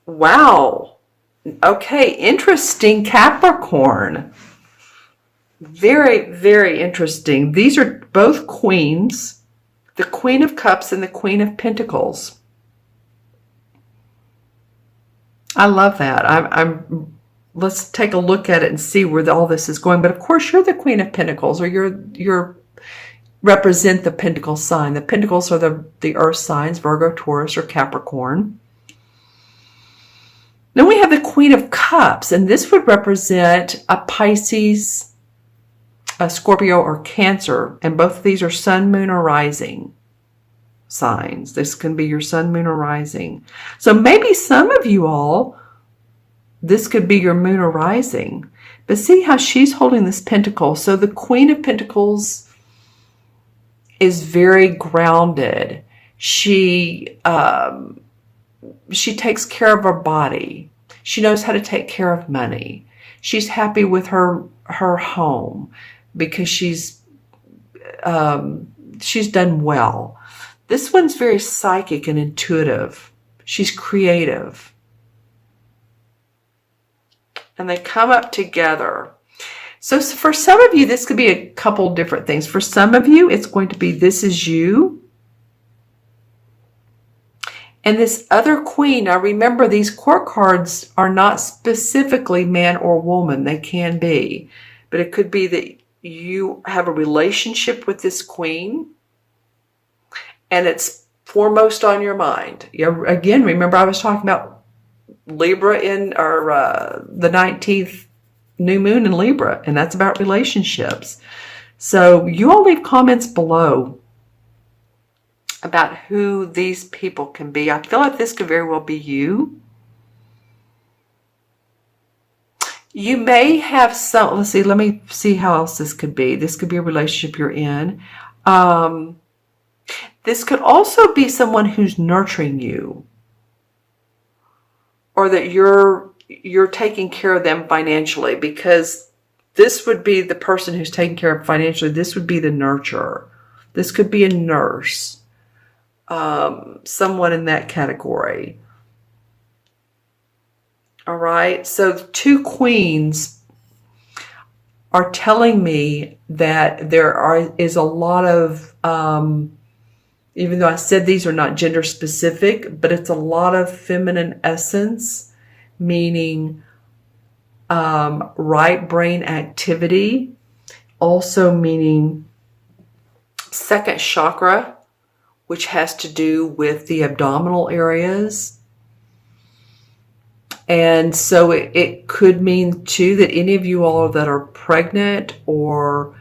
Wow. Okay, interesting, Capricorn. Very, very interesting. These are both queens, the Queen of Cups and the Queen of Pentacles. I love that. Let's take a look at it and see where all this is going. But of course, you're the Queen of Pentacles, or you're represent the Pentacle sign. The Pentacles are the earth signs, Virgo, Taurus, or Capricorn. Then we have the Queen of Cups, and this would represent a Pisces, a Scorpio, or Cancer. And both of these are sun, moon, or rising signs. This can be your sun, moon, or rising. So maybe some of you all, this could be your moon or rising. But see how she's holding this pentacle. So the Queen of Pentacles is very grounded. She takes care of her body. She knows how to take care of money. She's happy with her home because she's done well. This one's very psychic and intuitive. She's creative. And they come up together. So for some of you, this could be a couple different things. For some of you, it's going to be this is you. And this other queen, now remember these court cards are not specifically man or woman. They can be. But it could be that you have a relationship with this queen and it's foremost on your mind. Again, remember I was talking about Libra the 19th new moon in Libra, and that's about relationships. So you all leave comments below about who these people can be. I feel like this could very well be you. You may have some, let me see how else this could be. This could be a relationship you're in. This could also be someone who's nurturing you, or that you're taking care of them financially, because this would be the person who's taking care of financially. This would be the nurturer. This could be a nurse. Someone in that category. All right. So the two queens are telling me that there is a lot of, even though I said these are not gender specific, but it's a lot of feminine essence, meaning right brain activity, also meaning second chakra, which has to do with the abdominal areas. And so it could mean too that any of you all that are pregnant or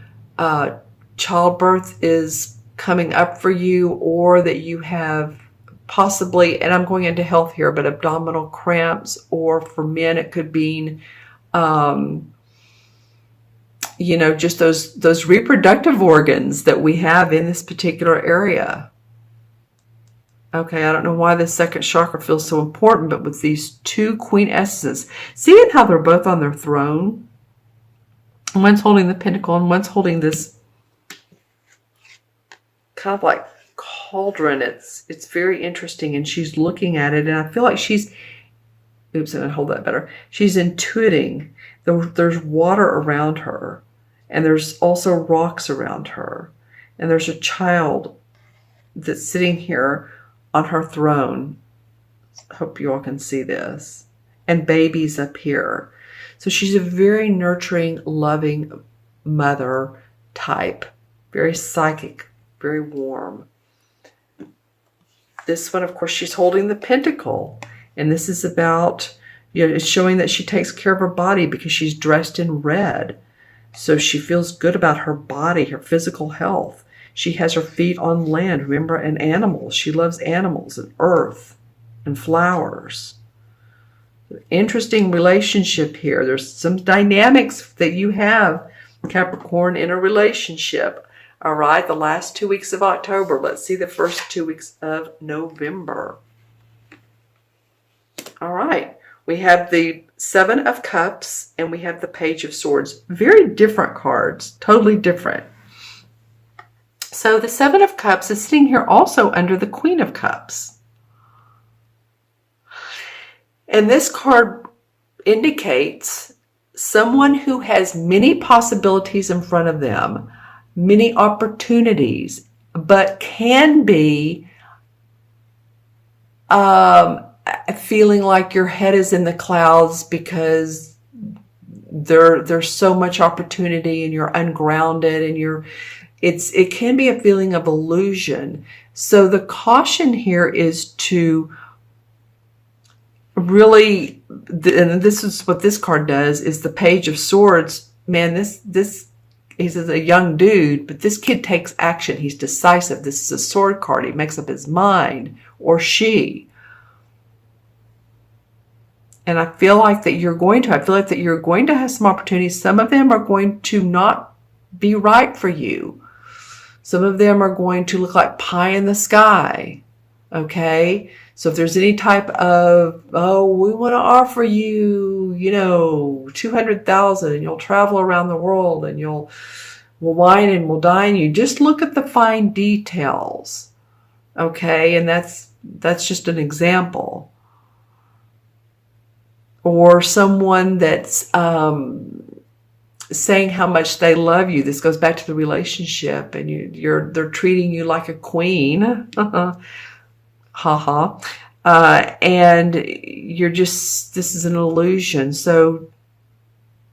childbirth is coming up for you, or that you have possibly, and I'm going into health here, but abdominal cramps, or for men it could mean just those reproductive organs that we have in this particular area. Okay, I don't know why the second chakra feels so important, but with these two queen essences, seeing how they're both on their throne, one's holding the pentacle and one's holding this kind of like cauldron. It's very interesting, and she's looking at it, and I feel like she's, oops, I'm gonna hold that better. She's intuiting. There's water around her, and there's also rocks around her, and there's a child that's sitting here on her throne. Hope you all can see this. And babies up here. So she's a very nurturing, loving mother type. Very psychic, very warm. This one, of course, she's holding the pentacle. And this is about, it's showing that she takes care of her body because she's dressed in red. So she feels good about her body, her physical health. She has her feet on land, remember, and animals. She loves animals and earth and flowers. Interesting relationship here. There's some dynamics that you have, Capricorn, in a relationship. All right, the last 2 weeks of October. Let's see the first 2 weeks of November. All right, we have the Seven of Cups and we have the Page of Swords. Very different cards, totally different. So the Seven of Cups is sitting here also under the Queen of Cups. And this card indicates someone who has many possibilities in front of them, many opportunities, but can be feeling like your head is in the clouds because there's so much opportunity and you're ungrounded and it can be a feeling of illusion. So the caution here is to really, and this is what this card does, is the Page of Swords. Man, this he's a young dude, but this kid takes action. He's decisive. This is a sword card. He makes up his mind, or she. And I feel like that you're going to have some opportunities. Some of them are going to not be right for you. Some of them are going to look like pie in the sky. Okay? So if there's any type of, we want to offer you, $200,000 and you'll travel around the world and we'll wine and we'll dine you. Just look at the fine details. Okay? And that's just an example. Or someone that's saying how much they love you. This goes back to the relationship, and they're treating you like a queen. Haha. And this is an illusion. So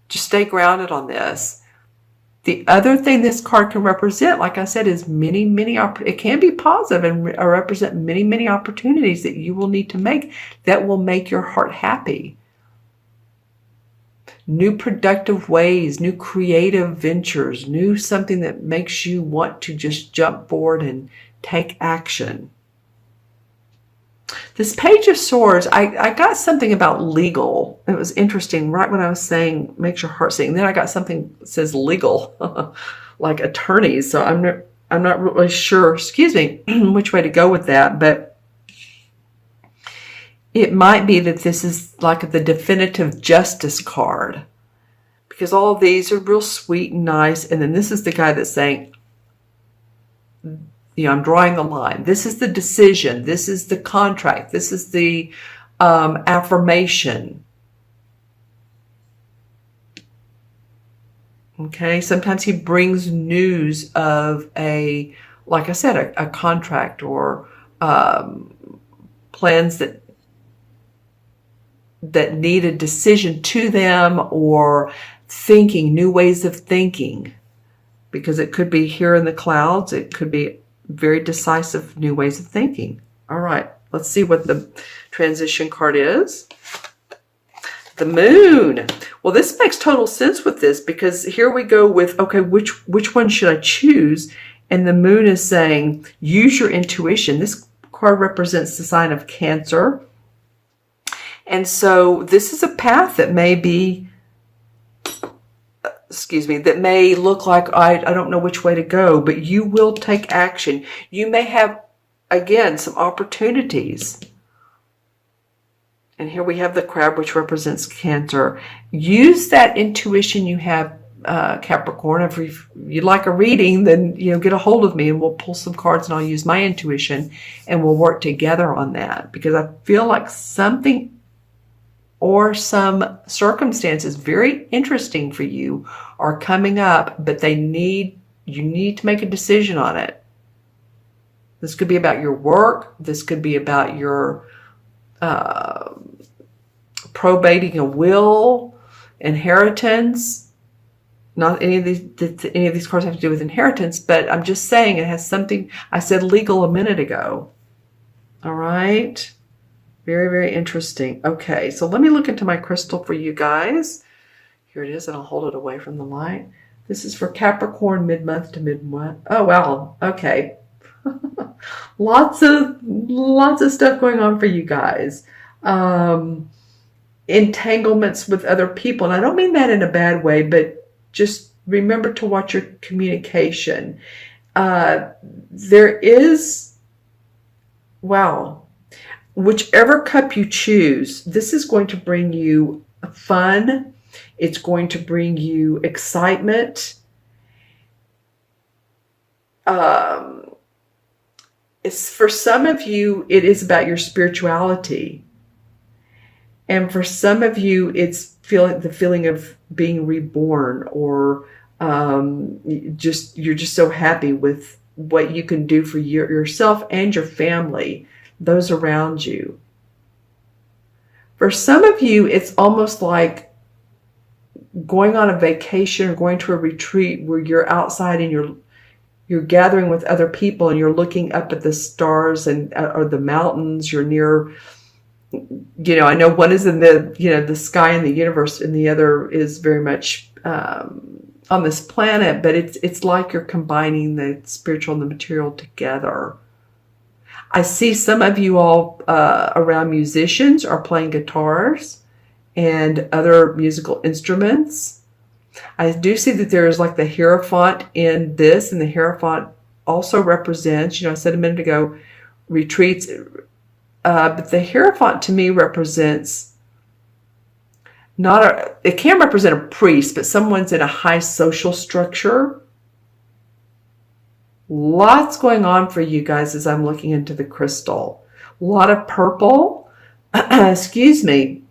just stay grounded on this. The other thing this card can represent, like I said, is many, it can be positive and represent many, many opportunities that you will need to make that will make your heart happy. New productive ways, new creative ventures, new something that makes you want to just jump forward and take action. This Page of Swords, I got something about legal. It was interesting. Right when I was saying, makes your heart sing, then I got something that says legal, like attorneys. So I'm not really sure, which way to go with that. But it might be that this is like the definitive justice card, because all of these are real sweet and nice. And then this is the guy that's saying, I'm drawing the line. This is the decision. This is the contract. This is the affirmation. Okay. Sometimes he brings news of like I said, a contract or plans that need a decision to them, or new ways of thinking, because it could be here in the clouds. It could be very decisive new ways of thinking. All right, let's see what the transition card is. The Moon. Well, this makes total sense with this, because here we go with, okay, which one should I choose? And the Moon is saying, use your intuition. This card represents the sign of Cancer. And so this is a path that may be, that may look like I don't know which way to go, but you will take action. You may have, again, some opportunities. And here we have the Crab, which represents Cancer. Use that intuition you have, Capricorn. If you'd like a reading, then get a hold of me and we'll pull some cards and I'll use my intuition and we'll work together on that, because I feel like something or some circumstances very interesting for you are coming up, but you need to make a decision on it. This could be about your work. This could be about your probating a will, inheritance. Not any of these cards have to do with inheritance, but I'm just saying it has something. I said legal a minute ago. All right. Very, very interesting. Okay, so let me look into my crystal for you guys. Here it is, and I'll hold it away from the light. This is for Capricorn, mid-month to mid-month. Oh, wow. Okay. lots of stuff going on for you guys. Entanglements with other people. And I don't mean that in a bad way, but just remember to watch your communication. There is, wow. Whichever cup you choose, this is going to bring you fun. It's going to bring you excitement. It's for some of you, it is about your spirituality. And for some of you, it's the feeling of being reborn, or you're just so happy with what you can do for yourself and your family, those around you. For some of you, it's almost like going on a vacation or going to a retreat where you're outside and you're gathering with other people and you're looking up at the stars and or the mountains. You're near, I know one is in the sky and the universe, and the other is very much on this planet, but it's like you're combining the spiritual and the material together. I see some of you all around musicians are playing guitars and other musical instruments. I do see that there is like the Hierophant in this, and the Hierophant also represents, I said a minute ago, retreats, but the Hierophant to me represents it can represent a priest, but someone's in a high social structure. Lots going on for you guys as I'm looking into the crystal. A lot of purple. Excuse me.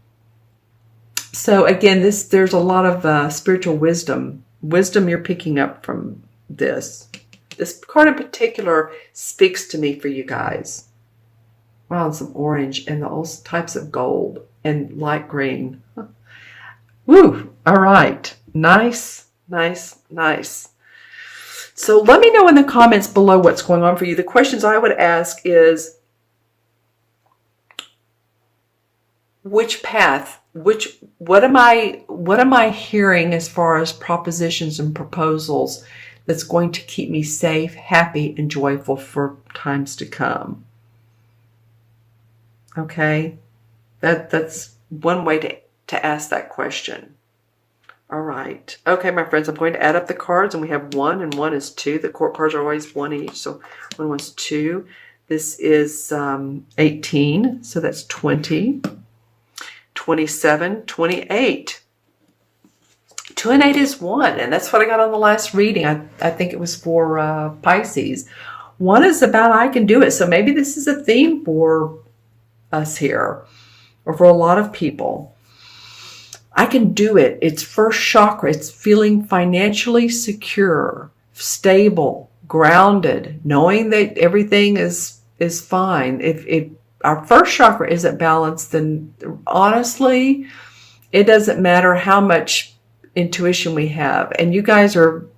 So again, there's a lot of spiritual wisdom. Wisdom you're picking up from this. This card in particular speaks to me for you guys. Wow, and some orange and all types of gold and light green. Woo! All right. Nice, nice, nice. So let me know in the comments below what's going on for you. The questions I would ask is, which path, what am I hearing as far as propositions and proposals that's going to keep me safe, happy, and joyful for times to come? Okay, that's one way to ask that question. All right. Okay, my friends, I'm going to add up the cards, and we have 1 and 1 is 2. The court cards are always 1 each, so 1 was 2. This is 18, so that's 20, 27, 28. 2 and 8 is 1, and that's what I got on the last reading. I think it was for Pisces. 1 is about I can do it, so maybe this is a theme for us here, or for a lot of people. I can do it. It's first chakra. It's feeling financially secure, stable, grounded, knowing that everything is fine. If our first chakra isn't balanced, then honestly, it doesn't matter how much intuition we have. And you guys you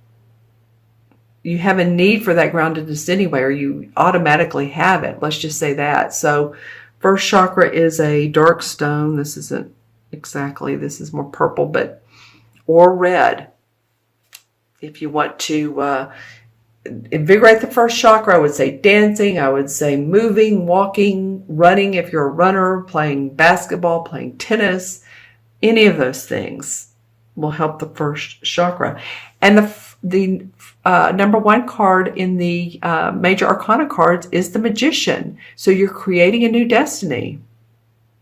have a need for that groundedness anyway, or you automatically have it. Let's just say that. So first chakra is a dark stone. This isn't exactly, this is more purple, or red. If you want to invigorate the first chakra, I would say dancing, I would say moving, walking, running if you're a runner, playing basketball, playing tennis, any of those things will help the first chakra. And the number 1 card in the major arcana cards is the Magician. So you're creating a new destiny.